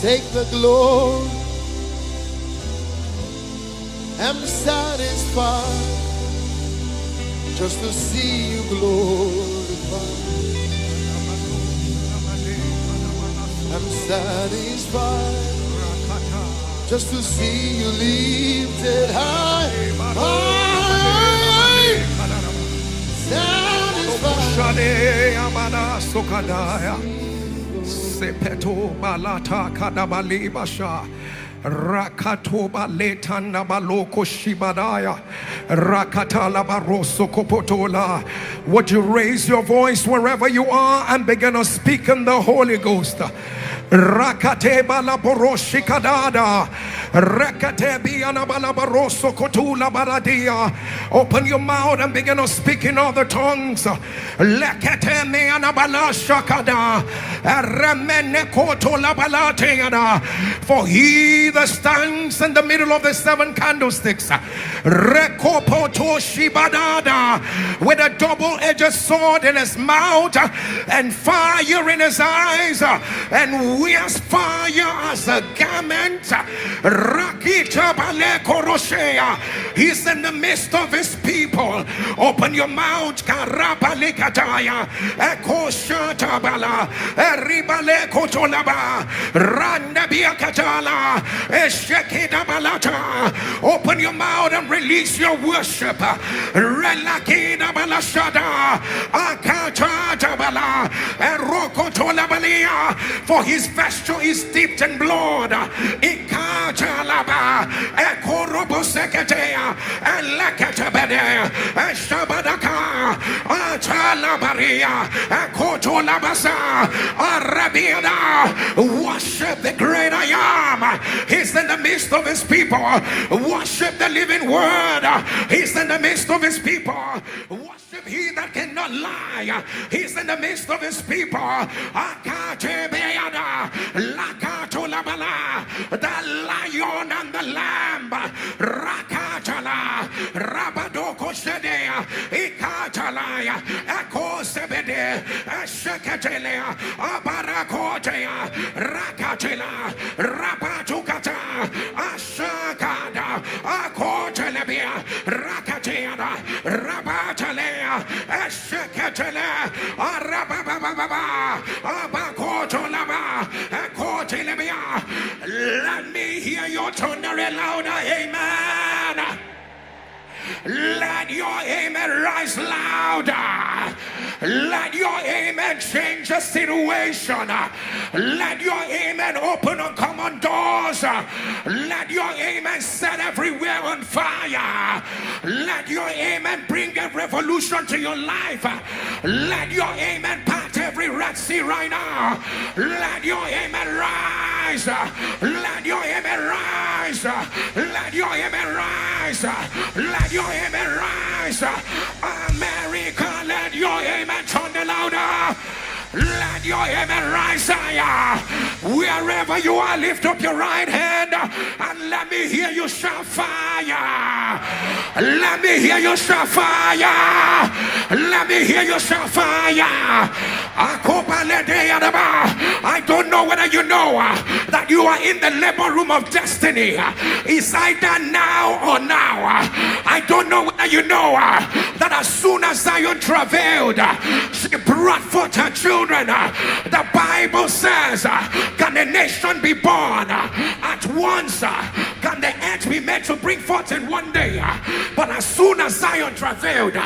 Take the glory. I'm satisfied just to see you glorified. I'm satisfied just to see you lifted high. Sepeto balata kadabali basha. Rakatoba letana baloko shibadaya. Rakatala baroso kopotola. Would you raise your voice wherever you are and begin to speak in the Holy Ghost? Rakate balaboroshi kadada. Rakate biana balaboroso kotula baradia. Open your mouth and begin to speak in other tongues. Lekate me anabalasha kada. Remene kotola balateana. For he that stands in the middle of the 7 candlesticks, Rekopoto shibadada, with a double-edged sword in his mouth and fire in his eyes, and wears fire as a garment. Rakita balekoroshea. He's in the midst of his people. Open your mouth. Karabalikataya. Ekoshatabala. Eribalekotolaba. Randabiakatala. Eshekidabalata. Open your mouth and release your worship. Relakida balashada. Akatabala. Erokotolabalia. For his vesture is dipped in blood. Ikatalaba. Ekoroboseketea. Elekatabede. Eshabadaka. Atalabaria. Ekotolabasa. Arabiada. Worship the great I am. He's in the midst of his people. Worship the living word. He's in the midst of his people. Worship he that cannot lie. He's in the midst of his people. Akatebeada. Lakatolabala. The lion and the lamb. Rakatala. Rabadoko Shedea. Ikatalaya. Ekosebede. Eshekatelea. Abarakotea. Rakatela. Rabatukata. Ashakada. Akotelebia. Rakateada. Rabatalea. Eshekatele. Arabababa. Abakotolaba. Akotelebia. Let me hear your thunder louder. Amen. Let your amen rise louder. Let your amen change the situation. Let your amen open uncommon doors. Let your amen set everywhere on fire. Let your amen bring a revolution to your life. Let your amen part every Red Sea right now. Let your amen rise. Let your amen rise. Let your amen rise. Let your amen rise. America, let your amen turn louder. Let your amen rise higher. Wherever you are, lift up your right hand and let me hear you shout fire. Let me hear you shout fire. Let me hear you shout fire. I don't know whether you know that you are in the labor room of destiny. It's either now or now. I don't know whether you know that as soon as Zion travailed, she brought forth her children. The Bible says, can a nation be born at once? Can the earth be made to bring forth in one day? But as soon as Zion travailed,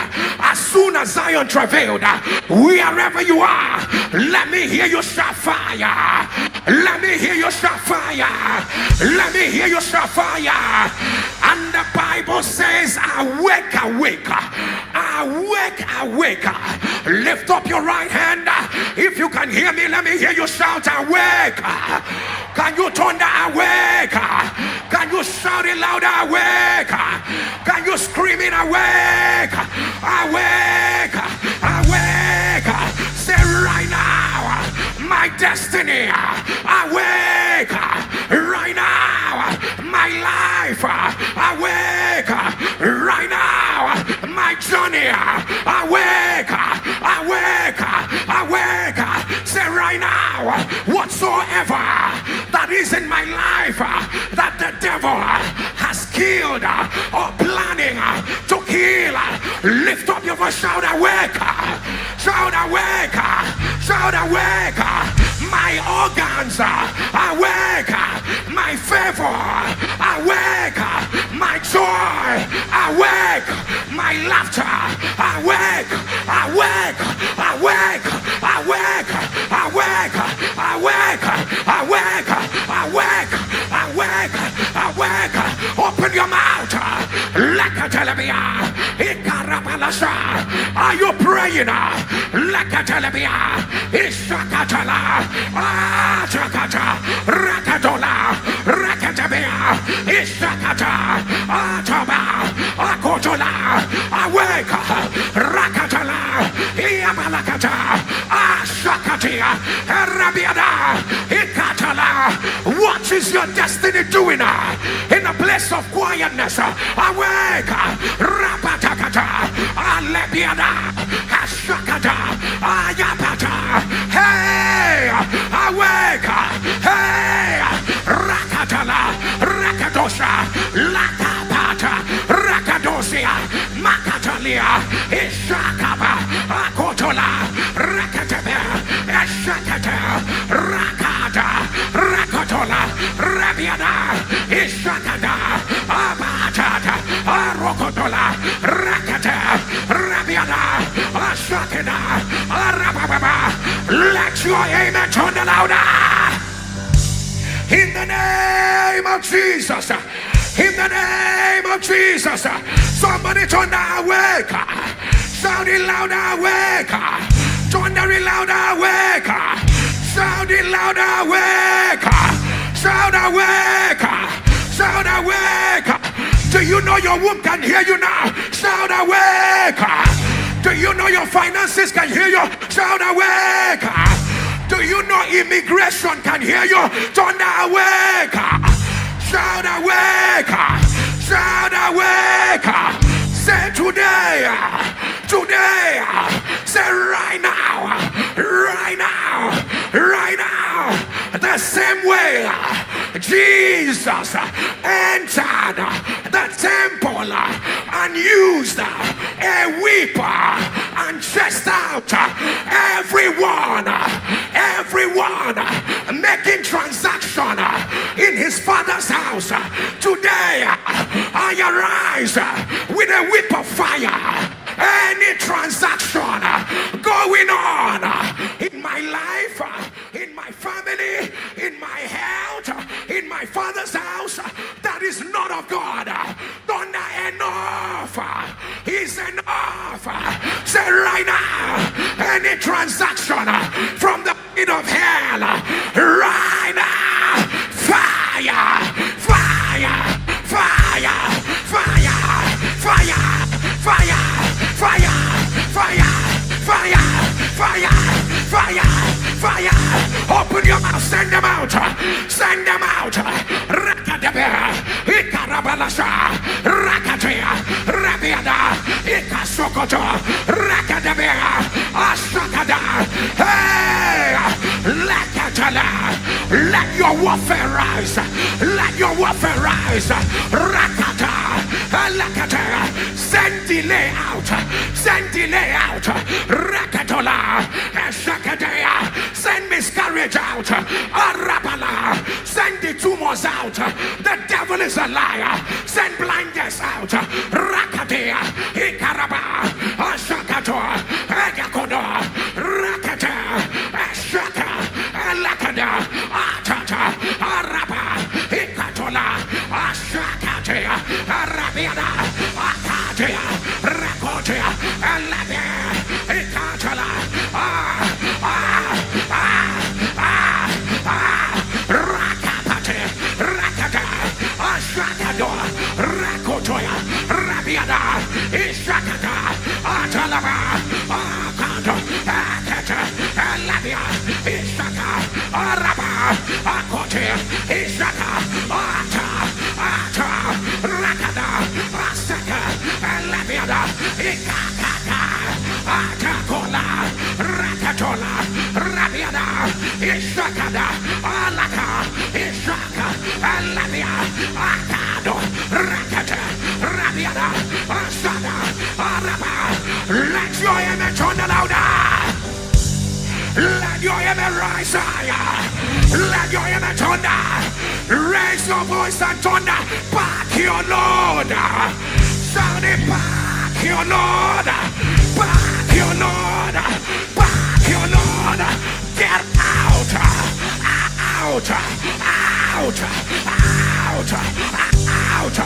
wherever you are, let me hear you shout fire. Let me hear you shout fire. Let me hear you shout fire. And the Bible says, awake, awake, awake, awake. Lift up your right hand. If you can hear me, let me hear you shout awake. Can you thunder awake? Can you shout it louder? Awake. Can you scream it awake? Awake, awake. Say right now, my destiny. Awake. Right now, my life. Awake. Right now, my journey. Awake. Awake. Awake. Say right now, whatsoever whatsoever that is in my life that the devil has killed or planning to kill, lift up your voice, shout awake, shout awake, shout awake. My organs awake, my favor awake, my joy awake, my laughter awake, awake, awake, awake, awake, awake, awake, awake, awake, awake. Open your mouth. Are you praying? Rakatola, Rakatabea, Ishakata, Ataba, Akotola, awake, Rakatala, Iabalakata, Ashakatia, Rabiada, Ikatala. What is your destiny doing in a place of quietness? Awake, Rapatakata, Alebiada, Ashakata, Ayapata. Hey, awake, hey, Rakatala, Rakadosha, Lakapata, Rakadosia, Makatalia, Ishakaba, Akotola, Rakatabe, Eshakata, Rakata, Rakatola, Rabiada, Ishakada, Abatata, Arokotola, Rakata, Rabiada, Ashakada, Arababa. Let your amen turn louder. In the name of Jesus. In the name of Jesus. Somebody turn the awake. Shout it louder, awake. Turn the louder, awake. Shout it louder, awake. Shout awake. Shout awake. Do you know your womb can hear you now? Shout awake. Do you know your finances can hear you? Shout awake. Do you know immigration can hear you? Turn awake. Shout awake. Shout awake. Say today. Today. Say right now. Right now. Right now. The same way Jesus entered the temple and used a whip and chased out everyone making transaction in his father's house. Today I arise with a whip of fire. Any transaction going on in my life, in my family, in my health, in my father's house that is not of God, don't enough is enough. Say right now, any transaction from the pit of hell, right now, fire, fire, fire, fire, fire, fire, fire, fire, fire, fire, fire, fire. Open your mouth, send them out, send them out. Rakadabera, Ikarabalasha, Rakatea, Rabiada, Ikasokoto, Rakadabera, Ashakada. Hey, Lakatala, let your warfare rise, let your warfare rise. Rakata, Lakata, send delay out, send delay out. Rakatola, Shakadea, send miscarriage out. Arabala, send the tumors out. The devil is a liar. Send blindness out. Rakadea, Ikaraba, Ashakato, Agakodo, Rakata, Shaka, Lakada, Atata, Araba, Ikatola, Ashakatea, Arabiana, Akatea, Rakotea, Alabia, Ikatola, Rakapate, Rakata, Ashakado, Rakotoya, Rabiana, Ishakata, Atalaba, Akato, Akata, Alabia, Ishaka, Araba, Akote, Ishaka, Ata, Rakada, Asaka, Alabiada, Ikakaka, Atakola, Rakatola, Rabiada. Ishakada, Alaka, Ishaka, Alavia, Akado, Rakata, Rabiada, Asada, Araba. Let your image turn louder. Let your image rise higher. Let your image thunder. Raise your voice and thunder. Back your Lord. Shout it back your Lord. Back your Lord. Back your Lord. Get out. Out. Out. Out. Out. Out. Out.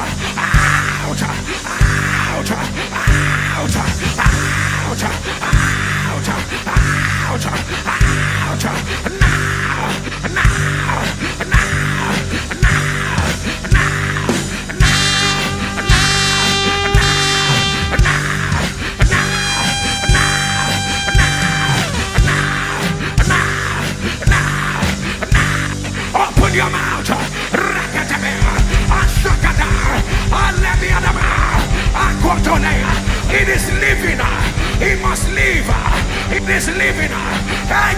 Open your mouth. It is living. It must live. It is living.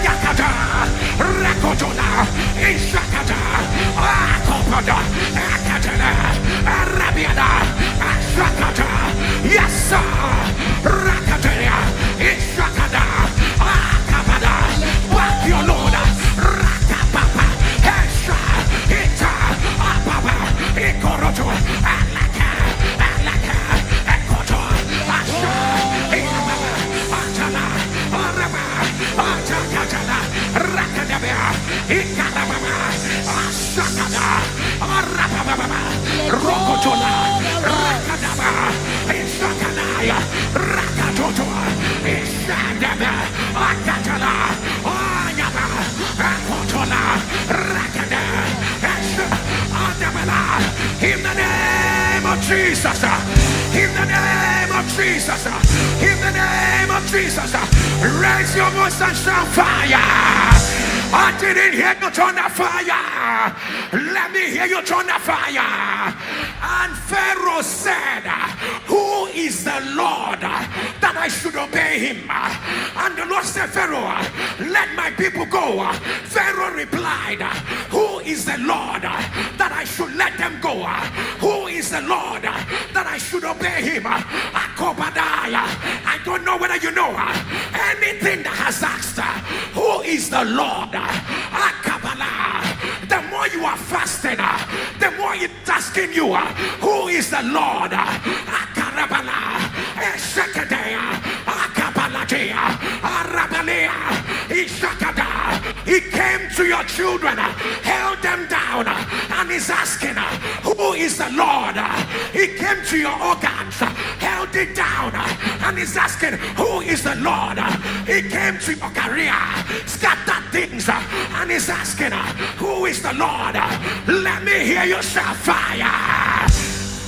Yakata, Rakotona, Ishakata, Akopada, Akatana, Arabiana, Ashakata, yes, sir, Rakatania, Ishakada, Akapada, Back your Lord, Rakapapa, Hesha, Ita, Apapa, Ikoroto, Alaka, Alaka, Ekoto, Asha, Inamama, Atana, Araba, Atakatana, Rakadabia, Ikanamama, Ashakada, Arababa, Rokotona, Rakadaba, Ishakanaya, Rakatoto, Ishadaba, Akatana, Ayaba, Akotona, Rakada, Adabala, in the name of Jesus, in the name of Jesus, in the name of Jesus, raise your voice and shout fire. I didn't hear you turn the fire. Let me hear you turn the fire. And Pharaoh said, who is the Lord that I should obey him? And the Lord said, Pharaoh, let my people go. Pharaoh replied, who is the Lord that I should let them go? Who is the Lord that I should obey him? I don't know whether you know anything that has asked, who is the Lord? The more you are fasting, the more it's asking you, who is the Lord? He came to your children, held them down, and is asking, who is the Lord? He came to your organs, held it down, and is asking, who is the Lord? He came to your career, scattered things, and is asking, who is the Lord? Let me hear you shout fire.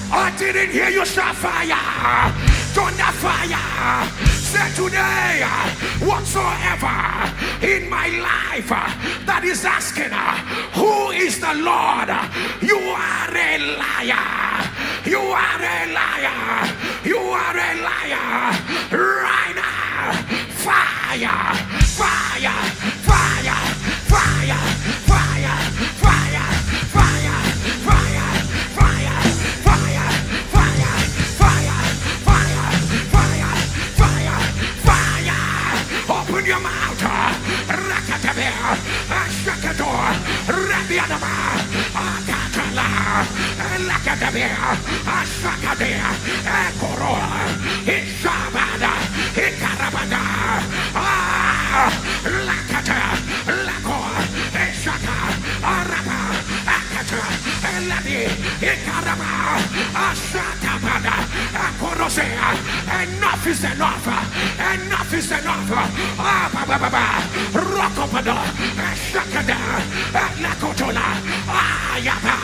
I didn't hear you shout fire. Thunder fire. Say today, whatsoever in my life that is asking, who is the Lord? You are a liar. You are a liar. You are a liar. Right now, fire, fire, fire, fire, fire, fire, fire, fire, fire, fire, fire, fire, fire, fire, fire, fire. Open your mouth. Rakatabea, Ashakador, Rabiadaba, Akatala, Lakatabea, Ashakadea, Ekoroa, Ishabada, Ikarabada, Lakata, Lakoa, Eshaka, Araba, Akata, Eladi, Ikaraba, Ashatabada, Akorosea. Enough is enough. Enough is enough. Rokopada, Shakada, Lakotola, Ayaba,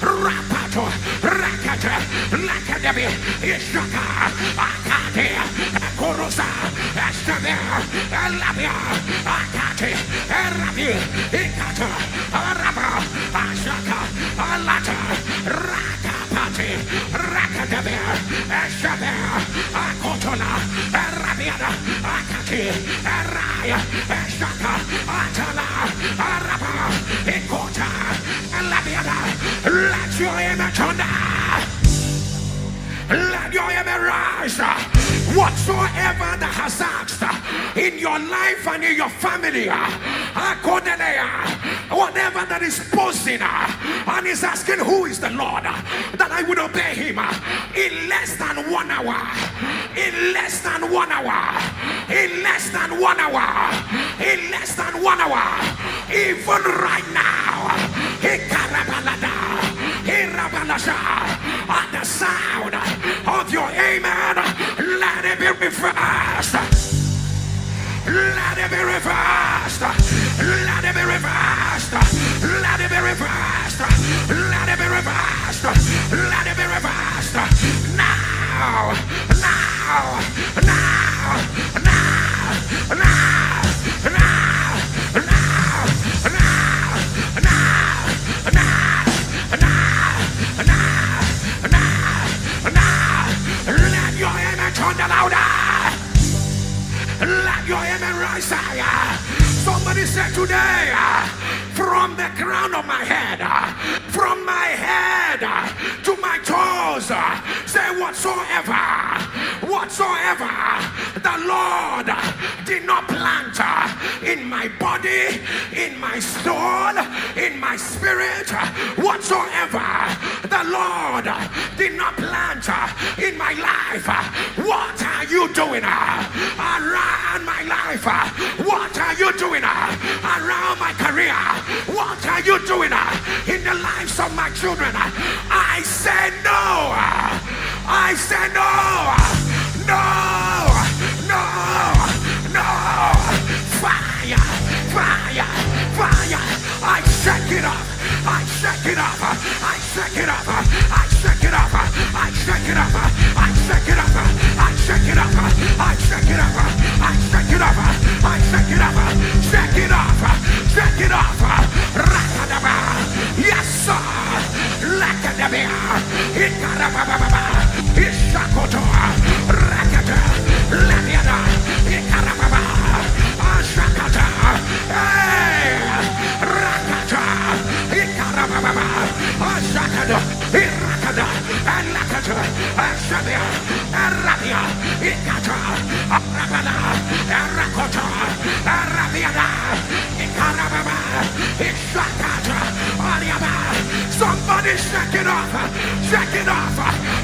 Rapato, Rakata, Lakadebi, Ishaka, Akate, Korosa, Ashtabe, Alabia, Akate, Arabi, Ikata, Araba, Ashaka, Alata, Rakapate, Rakadabe, Ashabe, Akotola, Arabiana, Akate, Araya, Ashaka, Atala, your amen thunder. Let your amen rise. Whatsoever that has asked in your life and in your family, whatever that is posing and is asking who is the Lord, that I would obey him in less than 1 hour, in less than 1 hour, in less than 1 hour, in less than 1 hour, even right now. At the sound of your amen, let it be reversed. Let it be reversed. Let it be reversed. Let it be reversed. Let it be reversed. Let it be reversed. Now, now, now, now, now, now, let your amen thunder louder. Let your amen rise higher. Somebody said today, from the crown of my head, from my head to my toes, say whatsoever the Lord did not plant in my body, in my soul, in my spirit, whatsoever the Lord did not plant in my life, what are you doing around my life? What are you doing around my career? What are you doing in the lives of my children? I say no. I say no. No. No. No. Fire. Fire. Fire. I shake it up. I shake it up. I shake it up. I shake it up. I shake it up. I shake it up. I shake it up. I shake it up. I shake it up. I shake it up. Shake it up. Shake it up. Rakadaba. Yes, sir. Lakadabia. Ikarababa. Ishakoto. Rakata. Lamiada. Ikarababa. Ashakata. Hey. Rakata. Ikarababa. Ashakada. Irakada. Alakata. Ashabia. Arabia. Ikata. Arabana. Arakota. Arabiana. Ikarababa. Ishakata. Ariaba. Somebody shake it off. Shake it off.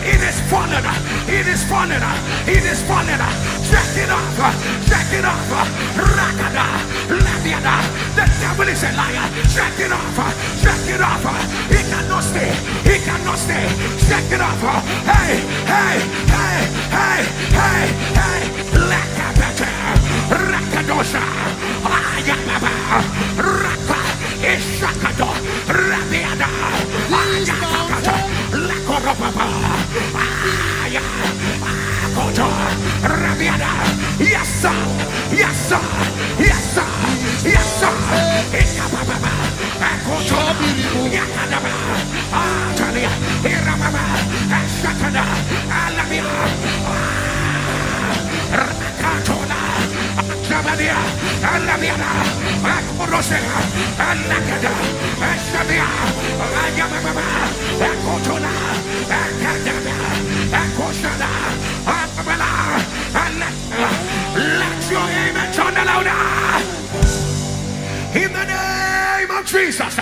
It is fallen. It is fallen. It is fallen. Shake it off. Shake it off. Rakada. Labiana. The devil is a liar. Shake it off. Shake it off. He cannot stay. He cannot stay. Shake it off. Hey, hey, hey, hey, hey, hey. Lakabata. Rakadosha. Ayababa. Raka. Ishakado. Rabiana. Ayakakata. Lakorobaba. Aya. Akoto. Rabiana. Yes, sir. Yes, sir. Yes, sir. Yes, sir. Ikababa. Akoto. Yakadaba. Atalia. Irababa. Ashakada. Alamia. Rakatola. Shabadia. Alamiana. Akorosea. Alakada. Ashabia. Ayababa. Akotola. Akadaba. Akoshada. Abala. Let your amen turn louder. In the name of Jesus.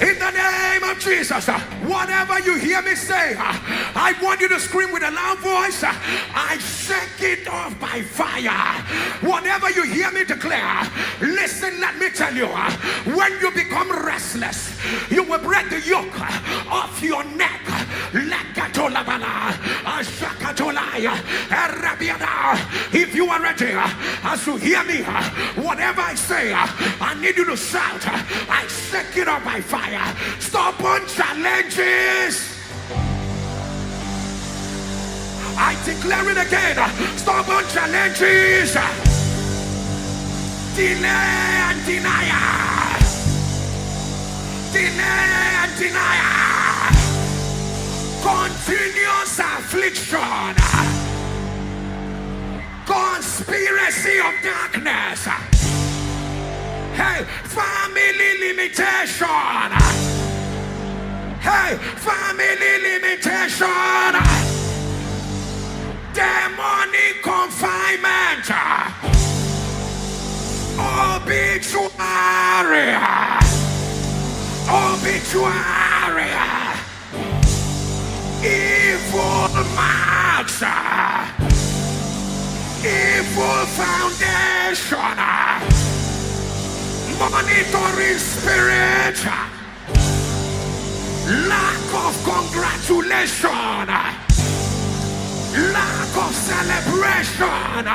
In the name of Jesus, whatever you hear me say, I want you to scream with a loud voice, I shake it off by fire. Whatever you hear me declare, listen, let me tell you, when you become restless, you will break the yoke off your neck. If you are ready, as you hear me, whatever I say, I need you to shout, I shake it off by fire. Stubborn challenges, I declare it again. Stubborn challenges, delay and denial, delay and denial, continuous affliction, conspiracy of darkness, hey, family limitation, Hey, family limitation, demonic confinement, obituary, obituary, evil marks, evil foundation, monitoring spirit, lack of congratulation, lack of celebration,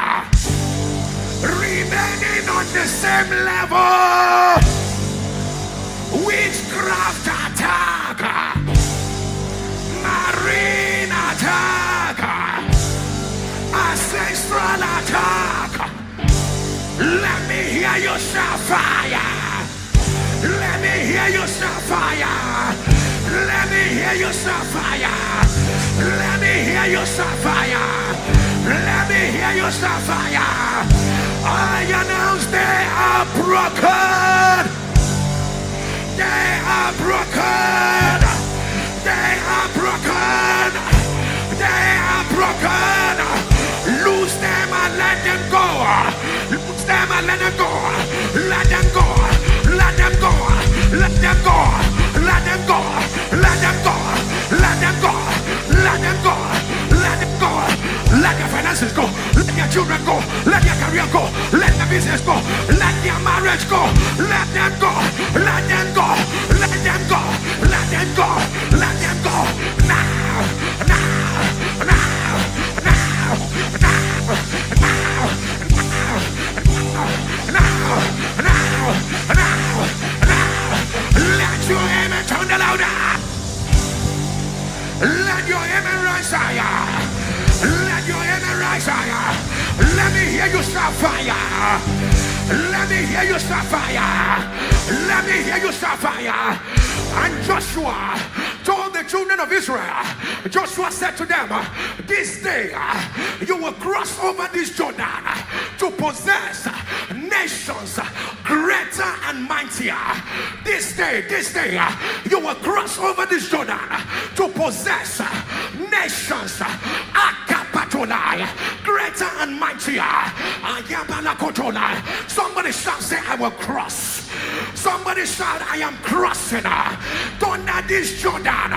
remaining on the same level, witchcraft attack, marine attack, ancestral attack. Let me hear you shout fire. Let me hear you shout fire. Let me hear you shout fire. Let me hear you shout fire. Let me hear you shout fire. I announce they are broken. They are broken. They are broken. They are broken. Loose them and let them go. Loose them and let them go. Let them go. Let them go. Let them go. Let them go. Let them go. Let them go. Let them go. Let them go. Let their finances go. Let their children go. Let their career go. Let their business go. Let their marriage go. Let them go. Let them go. Let them go. Let them go. Let them go. Now. Now. Now. Now. Now. Let your amen turn the louder. Let your amen rise higher. Let your amen rise higher. Let me hear you shout fire. Let me hear you shout fire. Let me hear you shout fire. And Joshua told the children of Israel, Joshua said to them, this day you will cross over this Jordan to possess nations greater and mightier. This day you will cross over this Jordan to possess nations greater and mightier. Somebody shout, say, I will cross. Somebody shout, I am crossing under this Jordan.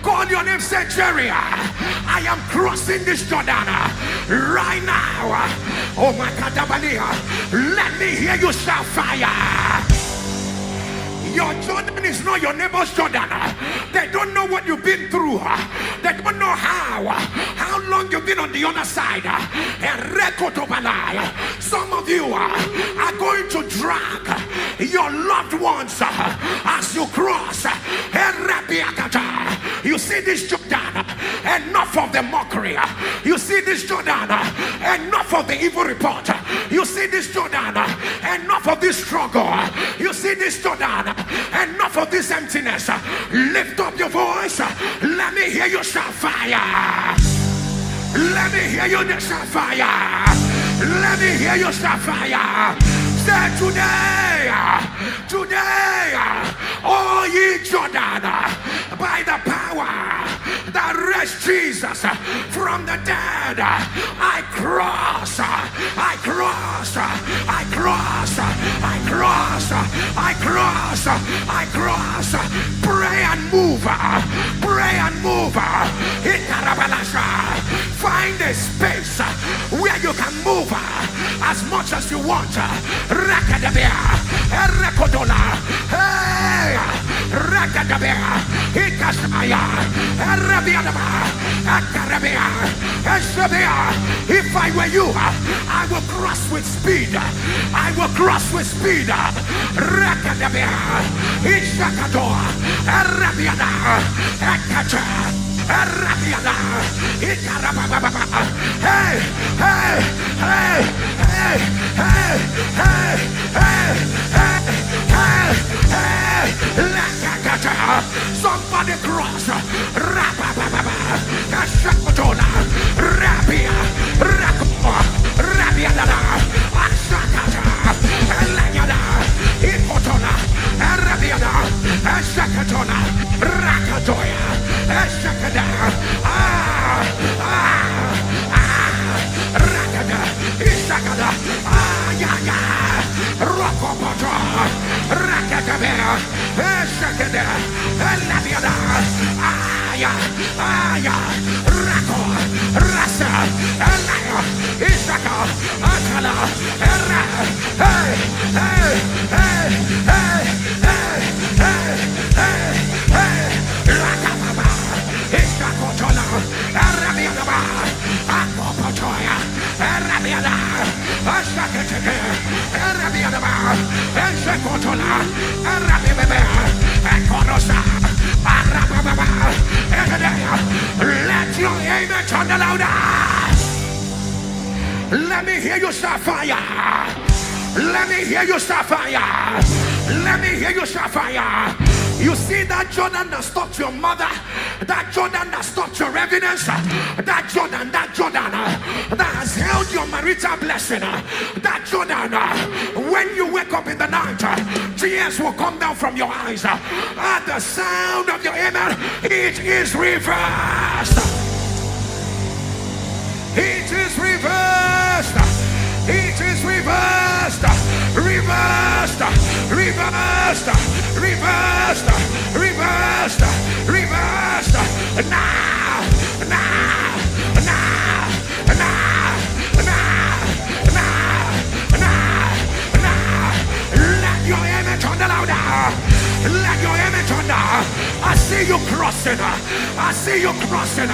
Call your name, say, Jerry, I am crossing this Jordan right now. Oh my God, let me hear you shout fire. Your Jordan is not your neighbor's Jordan. They don't know what you've been through. They don't know how long you've been on the other side. Some of you are going to drag your loved ones as you cross. You see this Jordan, enough of the mockery. You see this Jordan, enough of the evil report. You see this Jordan, enough of this struggle. You see this Jordan, enough of this emptiness. Lift up your voice. Let me hear you shout fire. Let me hear you shout fire. Let me hear you shout fire. Say today, oh ye Jordan, by the power that raised Jesus from the dead, I cross, I cross, I cross, I cross, I cross, I cross. Pray and move, pray and move. Find a space where you can move as much as you want. Rakadabia, Erakodola, hey, Rakadabia, Ikasaya, Arabiadaba, Akarabia, Eshabia. If I were you, I will cross with speed. I will cross with speed. Rakadabia, Ishakadoa, Arabiada, Akacha. Arabiada, Ikarababa, hey, hey, hey, hey, hey, hey, hey, hey, hey, hey, somebody cross, Rabababa, Kashakotola, Rabia, Rako, Rabiada, Ashakata, Elagada, Ikotola, Arabiada, Shakatona, Rakatoya, Shakada, Rakada, Ishakada, Yaya, Rokopoto, Rakatabera, Shakada, Labiada, Aya, Rako, Rasa, Alaya, Ishaka, Atala, let your amen turn louder. Let me hear you start fire. Let me hear you start fire. Let me hear you start fire. You see that Jordan that stopped your mother, that Jordan that stopped your evidence, that Jordan that has held your marital blessing, that Jordan, when you wake up in the night, tears will come down from your eyes. At the sound of your amen, it is reversed. It is reversed. It is reversed. Reversed. Reversed. Reversed. Reversed. Reversed. Now. Now. Now. Now. Now. Now. Now. Let your amen turn louder. Let your amen turn down. I see you crossing. I see you crossing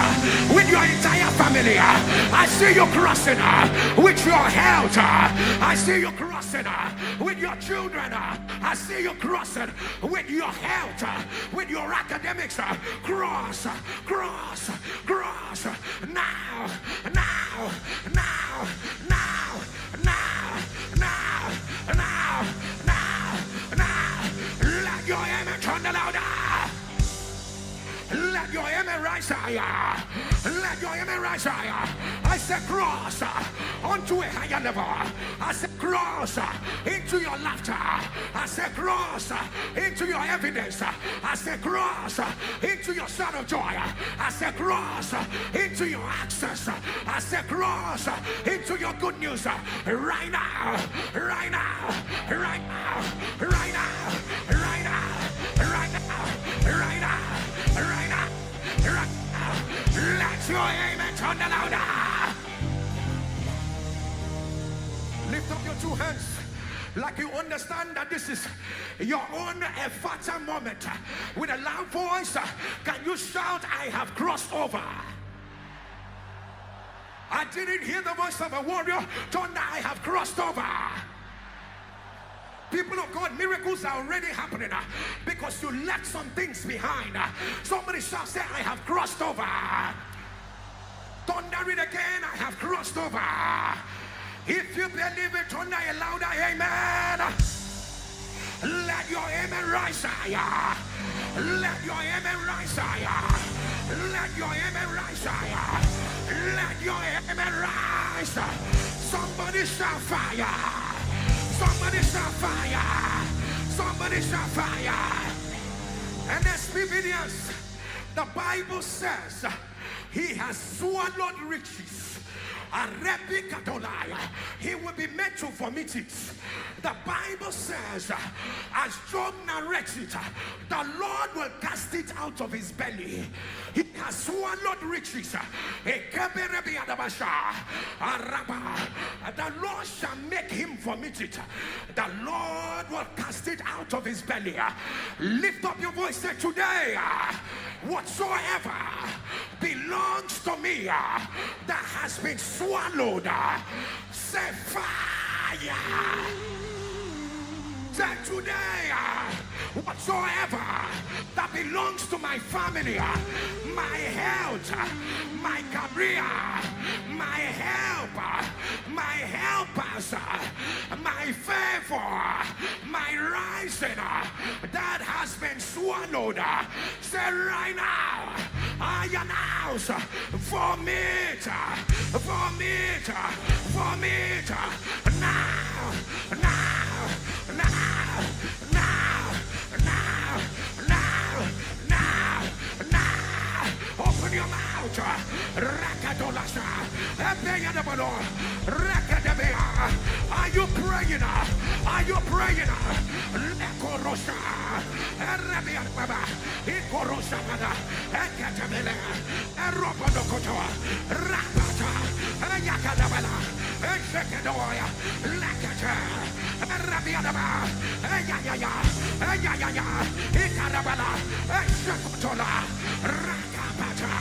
with your entire family. I see you crossing with your health. I see you crossing with your children. I see you crossing with your health, with your academics. Cross, cross, cross. Now, now, now, now, now, now, now, now, now. Let your amen turn louder. Let your amen rise higher. Let your amen rise higher. I said cross onto a higher level. I said cross into your laughter. I said cross into your evidence. I said cross into your sound of joy. I said cross into your access. I said cross into your good news. Right now, right now, right now, right now, right now, right now, right now. Right now, right now, let your amen turn louder. Lift up your two hands like you understand that this is your own Ephata moment. With a loud voice, can you shout, I have crossed over? I didn't hear the voice of a warrior. Thunder, I have crossed over. People of God, miracles are already happening because you left some things behind. Somebody shall say, I have crossed over. Thunder it again, I have crossed over. If you believe it, thunder a louder amen. Let your amen rise higher. Let your amen rise higher. Let your amen rise higher. Let your amen rise. Somebody shall fire. Somebody shall fire. Somebody shall fire. NSPPD, the Bible says he has swallowed riches. He will be made to vomit it. The Bible says, as Job narrates it, the Lord will cast it out of his belly. He has swallowed riches. The Lord shall make him vomit it. The Lord will cast it out of his belly. Lift up your voice, say, today, whatsoever belongs to me that has been swallowed, say fire. Say today, whatsoever that belongs to my family, my health, my career, my help, my helpers, my favor, my rising, that has been swallowed, say right now, I announce, vomit, vomit, vomit, now, now, now, now, now, now, Are you praying? Are you praying? Lekorosa, Arabian Baba, Ikorosa Bada, Ekatabela, Eropodokoto, Rapata, Ayakadabala, Eshekadoya, Lakata, Arabianaba, Ayaya, Ayaya, Ikarabala, Eshakotola, Rakapata,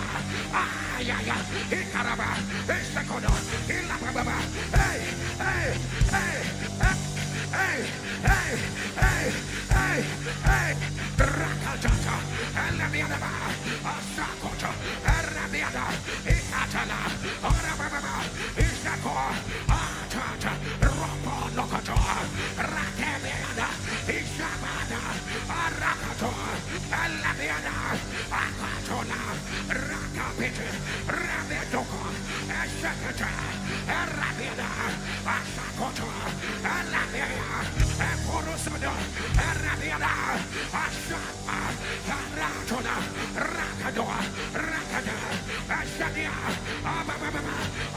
Ayaya, Ikaraba, Eshakodo, Ilababa, hey, hey, hey, hey, hey, hey, hey, hey, Rakatata, Alabianaba, Asakota, Arabiana, Ikatala, Arababa, Isako, Atata, Ropo Lokoto, Rakabiana, Ishabada, Arakato, Alabiana, Akatola, Rakapit, Rabetoko, Ashakata, Arabiana, Asakoto, Alabiana, Ekorosodo, Arabiana, Ashapa, Aratola, Rakadoa, Rakada, Ashadia, Ababa,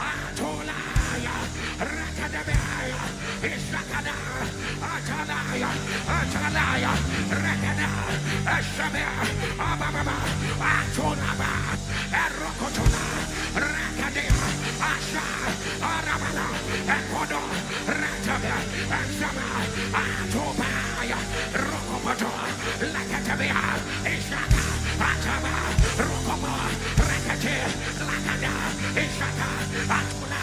Atolaya, Rakadabaya, Ishakada, Atalaya, Atalaya, Rakada, Ashabia, Ababa, Atolaba, Erokotola, Rakadea, Asha, Arabala, Ekodo, Ratabia, Ashama, Atobaya, Rokopoto, Lakatabia, Ishaka, Ataba, Rokopo, Rakate, Lakada, Ishaka, Atula,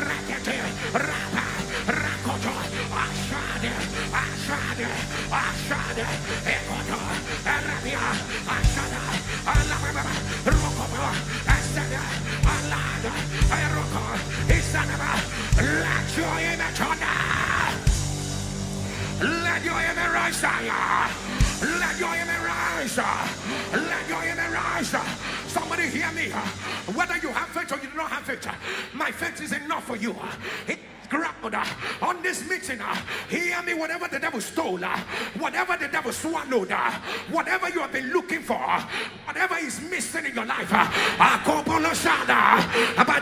Rakate, Rapa, Rakoto, Ashade, Ashade, Ashade, Ekoto, Arabia, Ashada, Alabama, Rokopo, Asada, Alada, Eroko, Isanaba, let your image on let your image rise, let your image rise, let your image rise. Somebody hear me. Whether you have faith or you do not have faith, my faith is enough for you. Ground on this meeting, hear me. Whatever the devil stole, whatever the devil swallowed, whatever you have been looking for, whatever is missing in your life, by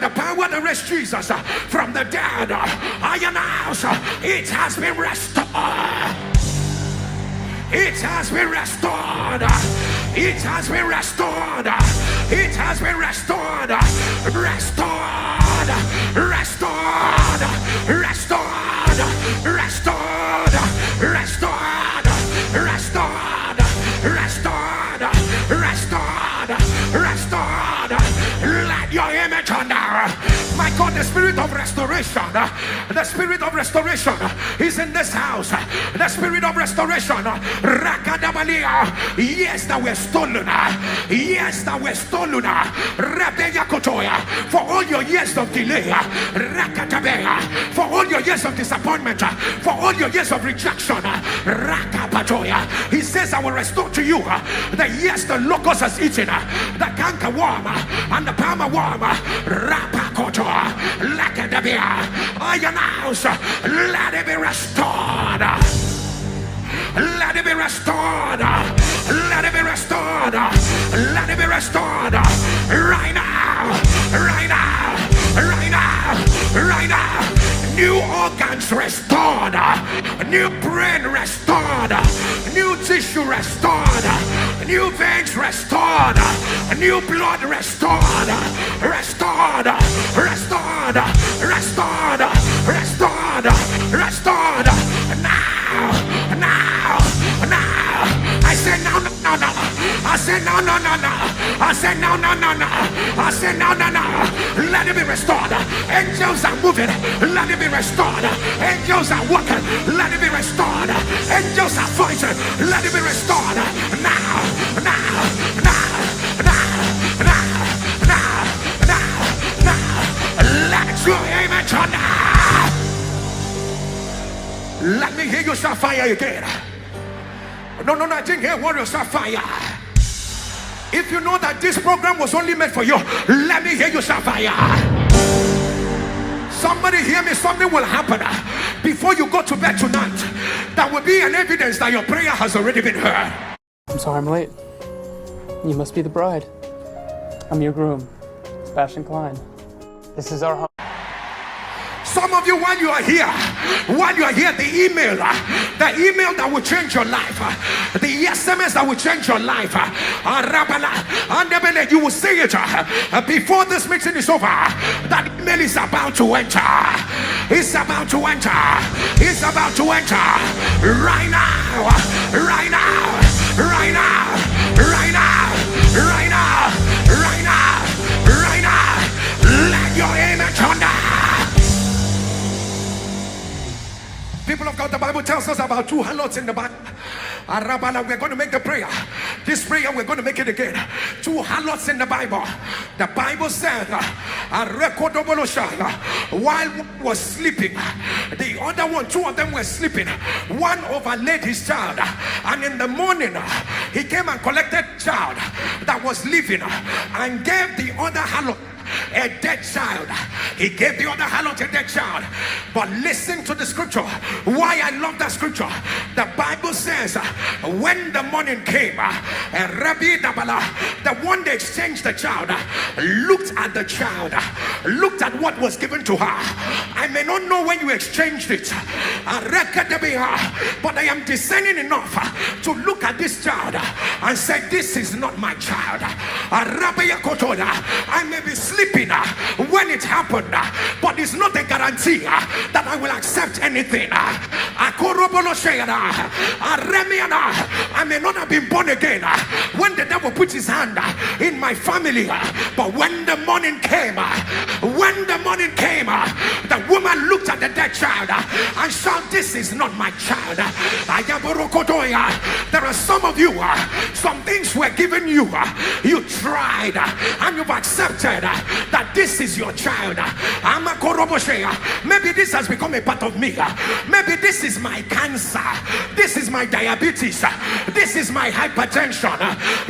the power that raised Jesus from the dead, I announce it has been restored. It has been restored. It has been restored. It has been restored. Restored. Restored. Restored. Restored. Restored. Restored. Restored. Restored. Restored. Let your image under. My God, the spirit of restoration. The spirit of restoration is in this house. The spirit of restoration. Rakadabalia. Yes, that were stolen. Yes, that were stolen. For all your years of delay. Rakatabea. For all your years of disappointment. For all your years of rejection. Rakapatoya. He says, I will restore to you the years the locust has eaten. The canker worm and the palmer worm. Rapakoto. I announce, let it be restored. Let it be restored. Let it be restored. Let it be restored. Right now. Right now. Right now. Right now. New organs restored. New brain restored. New tissue restored. New veins restored. New blood restored. Restored. Restored. Restored. Restored. Restored. Now. Now. Now. I said no, no, no, no. I said no, no, no, no. I said no, no, no, no. I said no, no, no. Let it be restored. Angels are moving. Let it be restored. Angels are working. Let it be restored. Angels are fighting. Let it be restored. Now, now, now, now, now, now, now, now. Let your image on now. Let me hear you shout fire again. No, no, no, I didn't hear warriors shout fire. If you know that this program was only meant for you, let me hear you shout fire. Somebody hear me, something will happen before you go to bed tonight. That will be an evidence that your prayer has already been heard. I'm sorry I'm late. You must be the bride. I'm your groom, Sebastian Klein. This is our home. Some of you, while you are here, the email that will change your life, the SMS that will change your life, and you will say it before this meeting is over. That email is about to enter. It's about to enter. It's about to enter. Right now. Right now. Right now. Right now. Right now. Right now. Right now. Let your amen thunder. People of God, the Bible tells us about two harlots in the Bible. We're going to make the prayer. This prayer, we're going to make it again. Two harlots in the Bible. The Bible said, while one was sleeping, the other one, two of them were sleeping. One overlaid his child, and in the morning, he came and collected child that was living and gave the other harlot a dead child. He gave the other harlot a dead child. But listen to the scripture. Why I love that scripture. The Bible says when the morning came, the one they exchanged the child looked at the child, looked at what was given to her. I may not know when you exchanged it, but I am discerning enough to look at this child and say, this is not my child. I may be sleeping when it happened, but it's not a guarantee that I will accept anything. I may not have been born again when the devil put his hand in my family, but when the morning came, the woman looked at the dead child and said, this is not my child. There are some of you, some things were given you, you tried and you've accepted that this is your child. Maybe this has become a part of me. Maybe this is my cancer, this is my diabetes, this is my hypertension,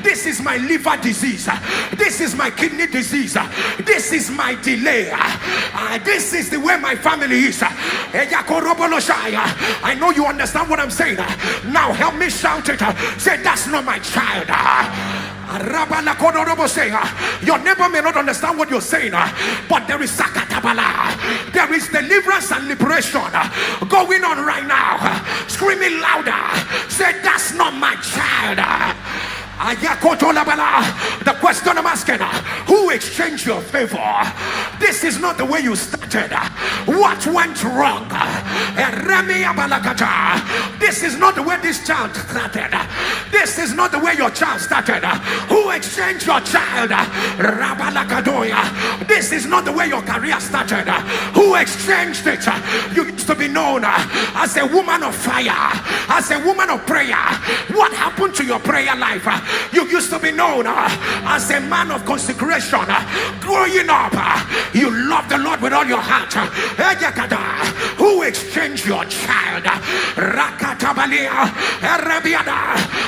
this is my liver disease, this is my kidney disease, this is my delay, this is the way my family is. I know you understand what I'm saying. Now help me shout it. Say, that's not my child. Your neighbor may not understand what you're saying, but there is sakatabala, there is deliverance and liberation going on right now. Screaming louder. Say, that's not my child. The question I'm asking, who exchanged your favor? This is not the way you started. What went wrong? This is not the way this child started. This is not the way your child started. Who exchanged your child? This is not the way your career started. Who exchanged it? You used to be known as a woman of fire, as a woman of prayer. What happened to your prayer life? You used to be known as a man of consecration. Growing up, you love the Lord with all your heart. Who exchanged your child?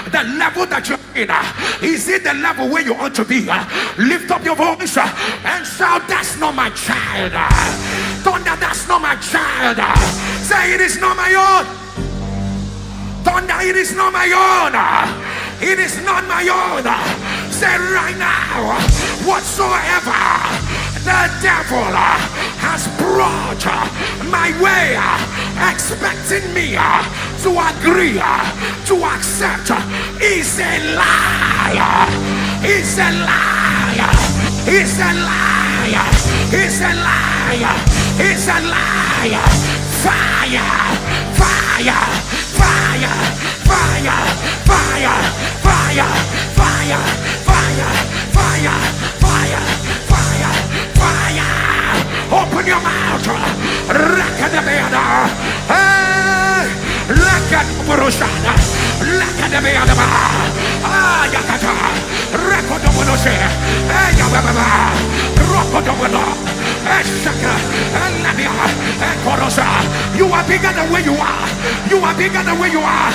The level that you're in, is it the level where you ought to be? Lift up your voice and shout, that's not my child. Thunder, that's not my child. Say, it is not my own. Thunder, it is not my own. It is not my own. Say right now, whatsoever the devil has brought my way, expecting me to agree, to accept, is a liar. Is a liar. Is a liar. Is a liar. Is a liar. Fire. Fire. Fire. Fire. Fire. Fire. Fire. Fire. Fire. Fire. Fire. Fire. Open your mouth. Rakadabeada. Rakadaburushana. Rakadabeada. Yakata. Rakodobunoshe. Yababa. Rokodobuno. You are bigger than where you are. You are bigger than where you are.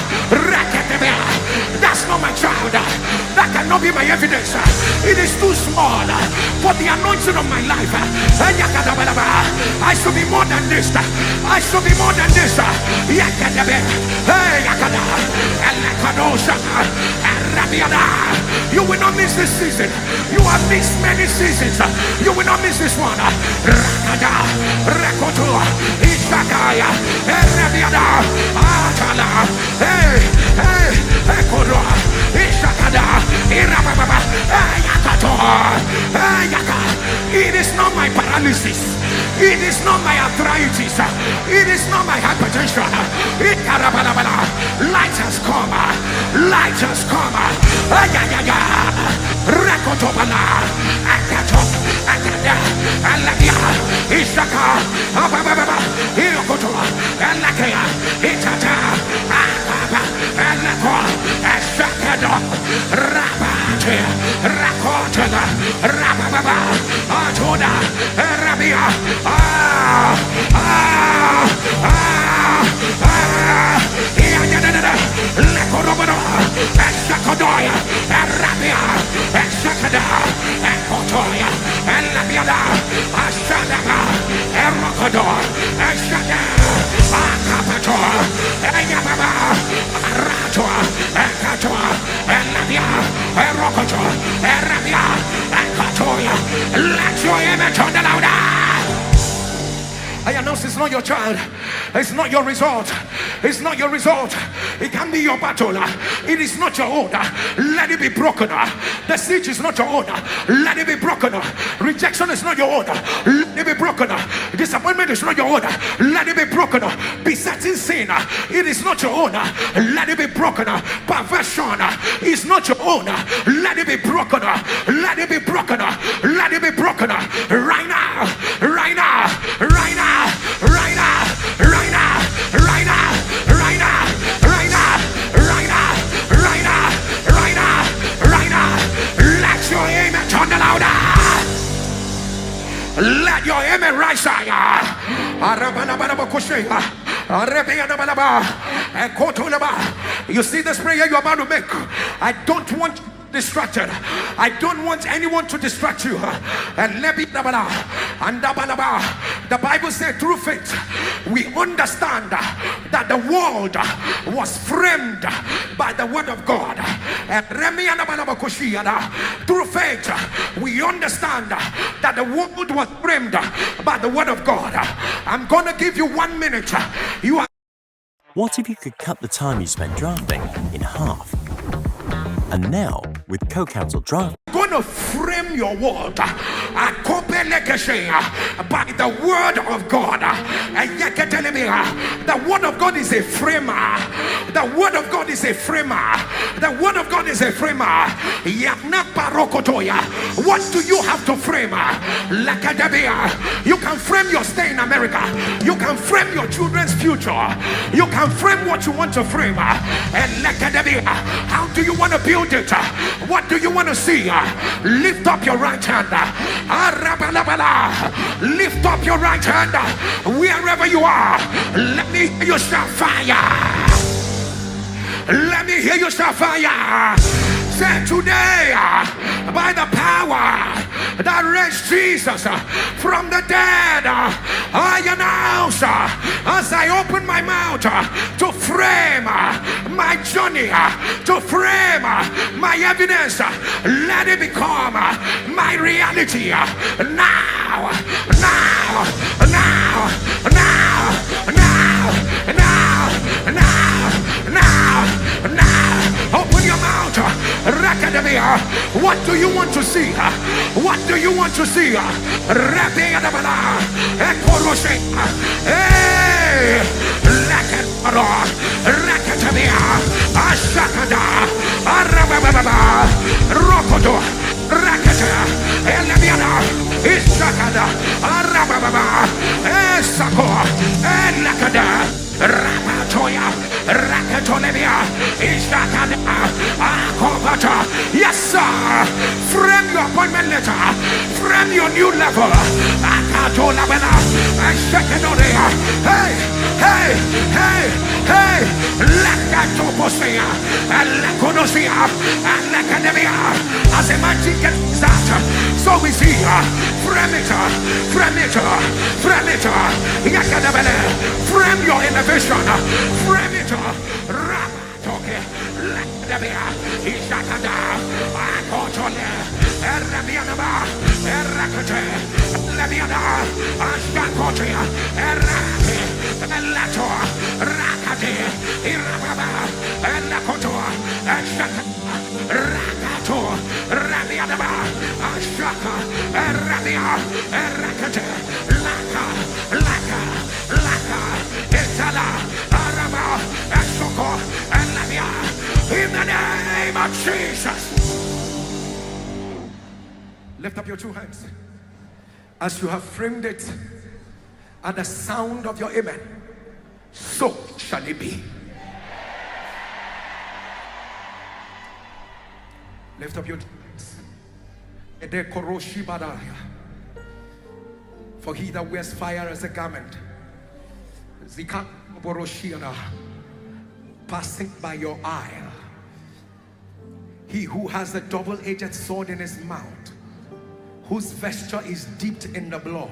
That's not my child. That cannot be my evidence. It is too small for the anointing of my life. I should be more than this. I should be more than this. You will not miss this season. You have missed many seasons. You will not miss this one. It is not my paralysis. It is not my arthritis. It is not my hypertension. Light has come. Light has come. Let your image on the louder. I announce it's not your child. It's not your result. It's not your result. It can be your battle. It is not your own. Let it be broken. The siege is not your own. Let it be broken. Rejection is not your own. Let it be broken. Disappointment is not your own. Let it be broken. Besetting sin, it is not your own. Let it be broken. Perversion is not your own. Let it be broken. Let it be broken. Let it be broken. Right now. Right now. Right now. Right now, right now, right now, right now, right now, right now, right now, right now, right now. Let your amen turn the louder. Let your amen rise higher. You see this prayer you're about to make? I don't want distracted. I don't want anyone to distract you. And the Bible said through faith we understand that the world was framed by the word of God. And through faith we understand that the world was framed by the word of God. I'm gonna give you 1 minute. You are. What if you could cut the time you spent drafting in half? And now, with co-counsel draft, going to frame your word by the word of God. The word of God is a framer. The word of God is a framer. The word of God is a framer. What do you have to frame? You can frame your stay in America. You can frame your children's future. You can frame what you want to frame. And how do you want to build it? What do you want to see? Lift up your right hand. Lift up your right hand. Wherever you are, let me hear you shout fire. Let me hear you shout fire. Say today, by the power that raised Jesus from the dead, I announce as I open my mouth to frame my journey, to frame my evidence, let it become my reality now, now, now, now, now, now, now, now. Open your mouth. What do you want to see? What do you want to see? Yes, sir. Frame your appointment letter. Frame your new level. Hey, hey, hey, hey. is here. Frame it, frame it, frame it. Yakadabele. Frame your elevation. Frame it. Rabatoke. Lakadabia. Ishakada. Akotole. Erabianaba. Erakate. Lebiana. Ashkakote. Erake. Elato. Rakate. Irababa. Elakoto. Ashaka. Rakato. Rabianaba. Ashaka. Erabia. Erakate. Laka. Laka. Laka. Itala. Araba. Ashoko. Elabia. In the name of Jesus. Lift up your two hands. As you have framed it, at the sound of your amen, so shall it be. Lift up your hands. For he that wears fire as a garment, passing by your eye, he who has a double-edged sword in his mouth, whose vesture is dipped in the blood.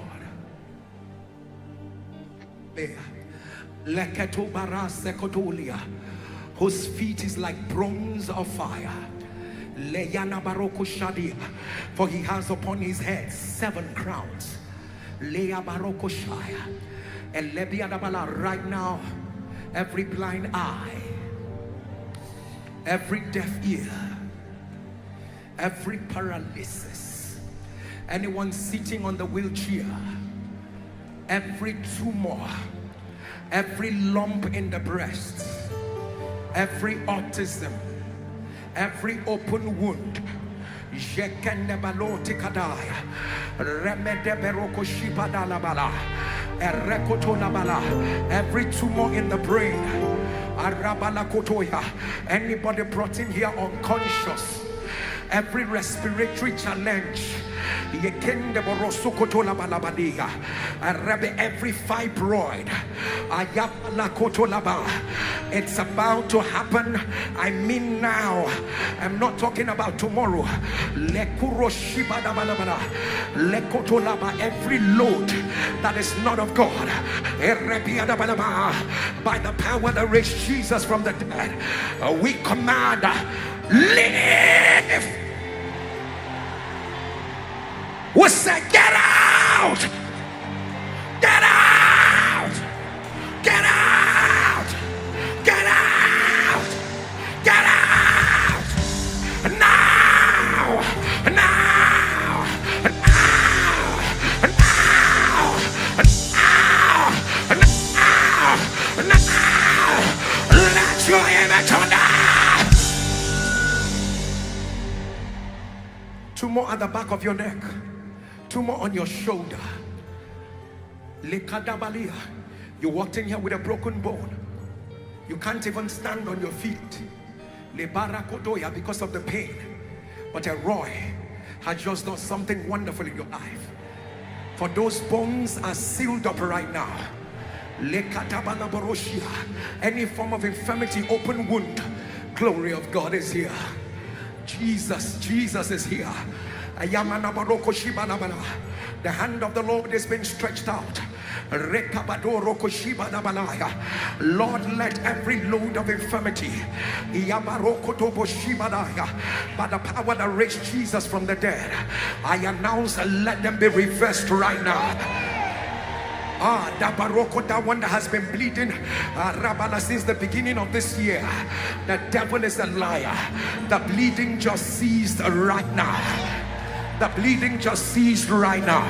Whose feet is like bronze of fire. For he has upon his head 7 crowns. Right now, every blind eye, every deaf ear, every paralysis, anyone sitting on the wheelchair, every tumor, every lump in the breast, every autism, every open wound, every tumor in the brain, anybody brought in here unconscious, every respiratory challenge, every fibroid, it's about to happen. I mean now. I'm not talking about tomorrow. Every load that is not of God, by the power that raised Jesus from the dead, we command, live. We say, get out! Get out! Get out! Get out! Get out! Now! Now! Now! Now! Now! Now! Let your image turn down! 2 more at the back of your neck. 2 more on your shoulder. You walked in here with a broken bone. You can't even stand on your feet because of the pain. But El-Roi has just done something wonderful in your life. For those bones are sealed up right now. Any form of infirmity, open wound, glory of God is here. Jesus is here. The hand of the Lord has been stretched out. Lord, let every load of infirmity, by the power that raised Jesus from the dead, I announce, let them be reversed right now. That one that has been bleeding since the beginning of this year, the devil is a liar. The bleeding just ceased right now. The bleeding just ceased right now.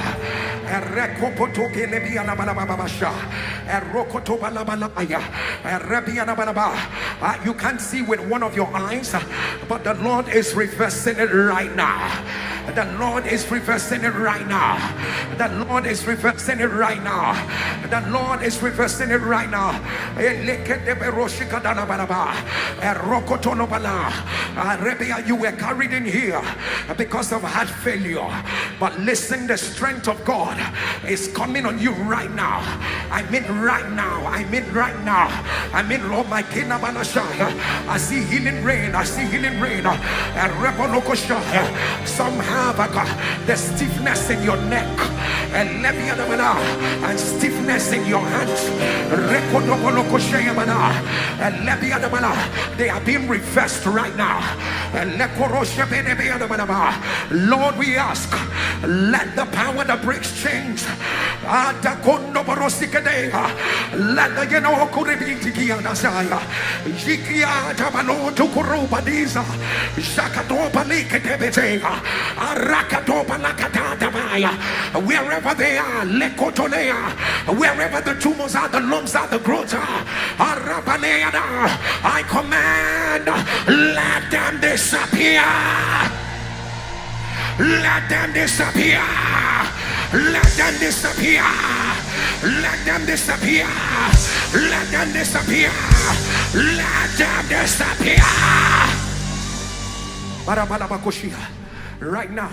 You can't see with one of your eyes, but the Lord is reversing it right now. The Lord is reversing it right now. The Lord is reversing it right now. The Lord is reversing it right now. You were carried in here because of heart failure. failure. But listen, the strength of God is coming on you right now. I mean right now. I mean right now. I mean, Lord, my king, I see healing rain. I see healing rain. Some have the stiffness in your neck and stiffness in your hands. They are being reversed right now. Lord, we ask, let the power that breaks chains, let the wherever they are, wherever the tumors are, the lumps are, the growths are, I command, let them disappear. Let them disappear. Let them disappear. Let them disappear. Let them disappear. Let them disappear. Right now.